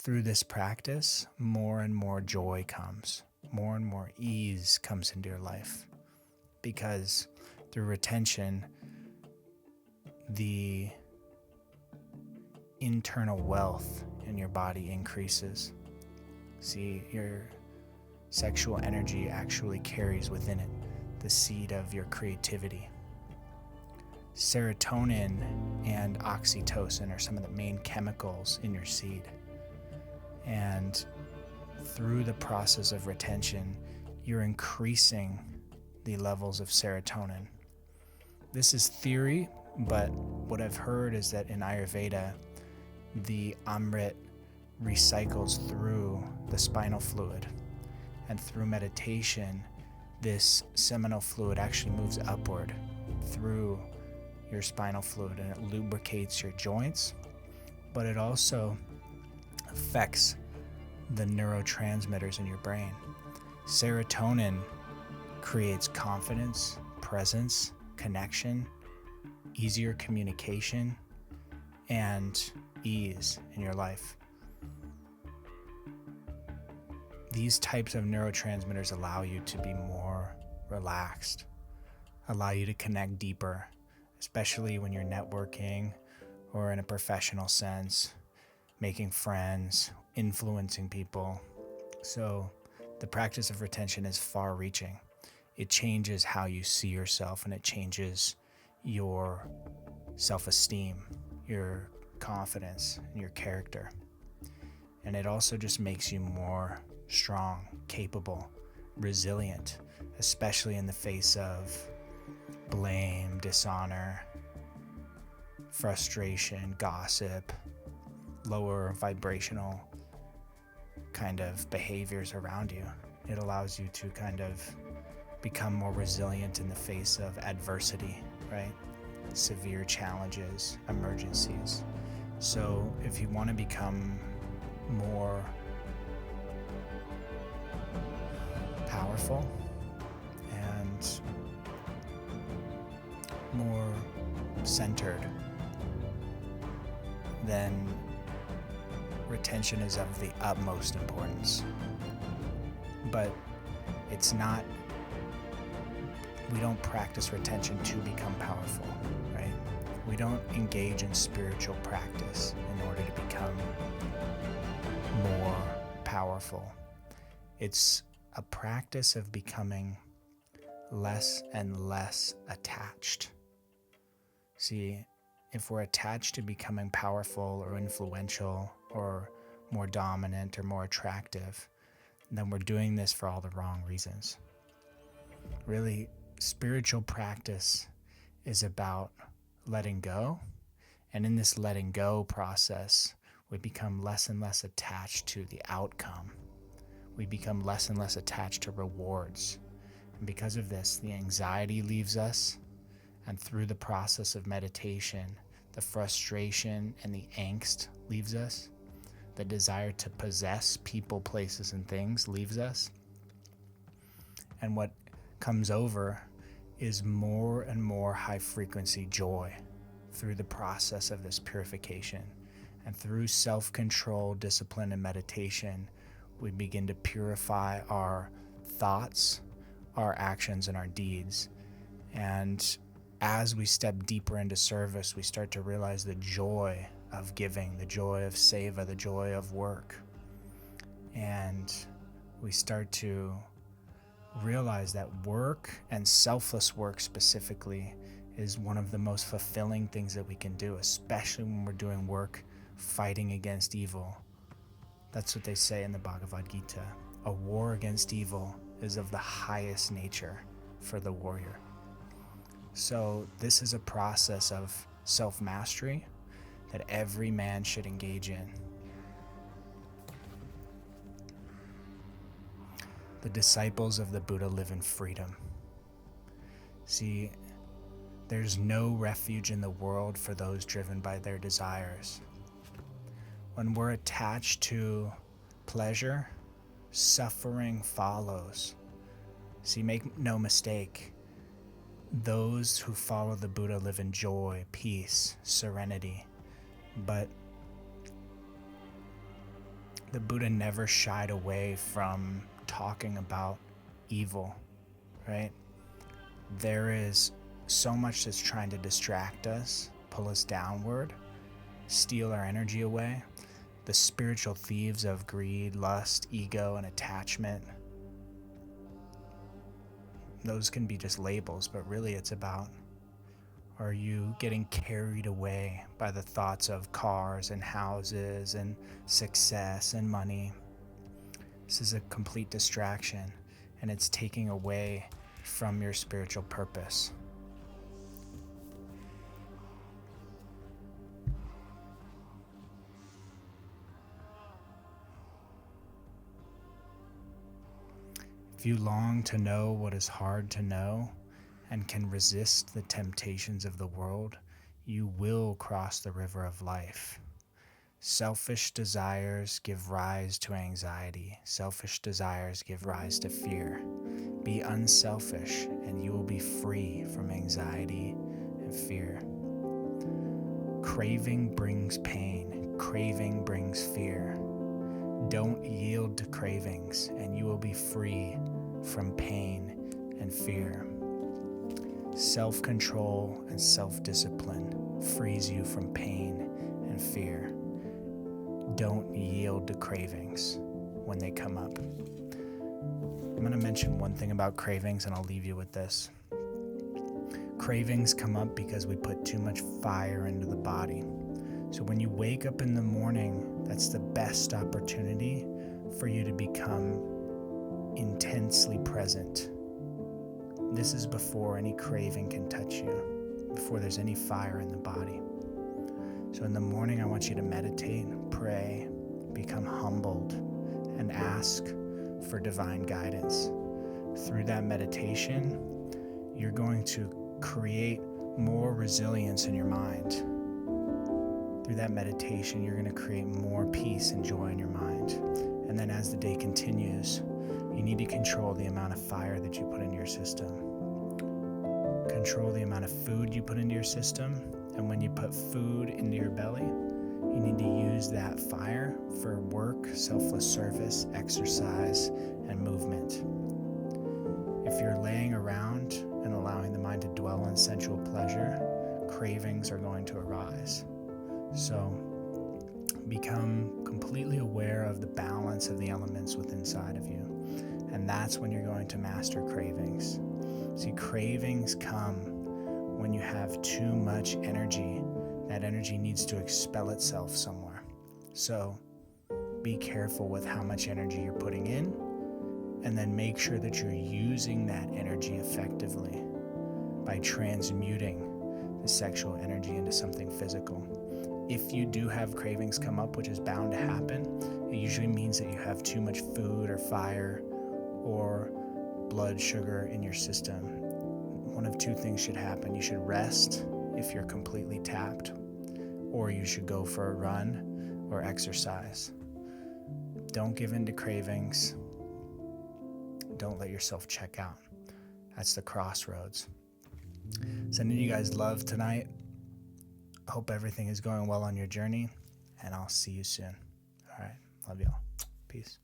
through this practice, more and more joy comes, more and more ease comes into your life. Because through retention, the internal wealth in your body increases. See, your sexual energy actually carries within it the seed of your creativity. Serotonin and oxytocin are some of the main chemicals in your seed. And through the process of retention, you're increasing the levels of serotonin. This is theory, but what I've heard is that in Ayurveda, the Amrit recycles through the spinal fluid. And through meditation, this seminal fluid actually moves upward through your spinal fluid, and it lubricates your joints, but it also affects the neurotransmitters in your brain. Serotonin creates confidence, presence, connection, easier communication, and ease in your life. These types of neurotransmitters allow you to be more relaxed, allow you to connect deeper, especially when you're networking or in a professional sense, making friends, influencing people. So the practice of retention is far-reaching. It changes how you see yourself, and it changes your self-esteem, your confidence, and your character. And it also just makes you more strong, capable, resilient, especially in the face of blame, dishonor, frustration, gossip, lower vibrational kind of behaviors around you. It allows you to kind of become more resilient in the face of adversity, right? Severe challenges, emergencies. So if you want to become more powerful and more centered, then retention is of the utmost importance. But it's not, we don't practice retention to become powerful, right? We don't engage in spiritual practice in order to become more powerful. It's a practice of becoming less and less attached. See, if we're attached to becoming powerful or influential or more dominant or more attractive, then we're doing this for all the wrong reasons. Really, spiritual practice is about letting go. And in this letting go process, we become less and less attached to the outcome. We become less and less attached to rewards. And because of this, the anxiety leaves us. And through the process of meditation, the frustration and the angst leaves us. The desire to possess people, places, and things leaves us. And what comes over is more and more high-frequency joy through the process of this purification. And through self-control, discipline, and meditation, we begin to purify our thoughts, our actions, and our deeds. And as we step deeper into service, we start to realize the joy of giving, the joy of seva, the joy of work. And we start to realize that work, and selfless work specifically, is one of the most fulfilling things that we can do, especially when we're doing work fighting against evil. That's what they say in the Bhagavad Gita. A war against evil is of the highest nature for the warrior. So this is a process of self-mastery that every man should engage in. The disciples of the Buddha live in freedom. See, there's no refuge in the world for those driven by their desires. When we're attached to pleasure, suffering follows. See, make no mistake, those who follow the Buddha live in joy, peace, serenity. But The Buddha never shied away from talking about evil, right? There is so much that's trying to distract us, pull us downward, steal our energy away. The spiritual thieves of greed, lust, ego, and attachment. Those can be just labels, but really it's about, are you getting carried away by the thoughts of cars and houses and success and money? This is a complete distraction, and it's taking away from your spiritual purpose. If you long to know what is hard to know and can resist the temptations of the world, you will cross the river of life. Selfish desires give rise to anxiety. Selfish desires give rise to fear. Be unselfish, and you will be free from anxiety and fear. Craving brings pain. Craving brings fear. Don't yield to cravings, and you will be free from pain and fear. Self-control and self-discipline frees you from pain and fear. Don't yield to cravings when they come up. I'm going to mention one thing about cravings, and I'll leave you with this. Cravings come up because we put too much fire into the body. So when you wake up in the morning, that's the best opportunity for you to become intensely present. This is before any craving can touch you, before there's any fire in the body. So in the morning, I want you to meditate, pray, become humbled, and ask for divine guidance. Through that meditation, you're going to create more resilience in your mind. Through that meditation, you're going to create more peace and joy in your mind. And then as the day continues, you need to control the amount of fire that you put into your system. Control the amount of food you put into your system. And when you put food into your belly, you need to use that fire for work, selfless service, exercise, and movement. If you're laying around and allowing the mind to dwell on sensual pleasure, cravings are going to arise. So become completely aware of the balance of the elements within inside of you. And that's when you're going to master cravings. See, cravings come when you have too much energy. That energy needs to expel itself somewhere. So be careful with how much energy you're putting in, and then make sure that you're using that energy effectively by transmuting the sexual energy into something physical. If you do have cravings come up, which is bound to happen, it usually means that you have too much food or fire or blood sugar in your system. One of two things should happen. You should rest if you're completely tapped, or you should go for a run or exercise. Don't give in to cravings. Don't let yourself check out. That's the crossroads. Sending you guys love tonight. I hope everything is going well on your journey, and I'll see you soon. All right. Love y'all. Peace.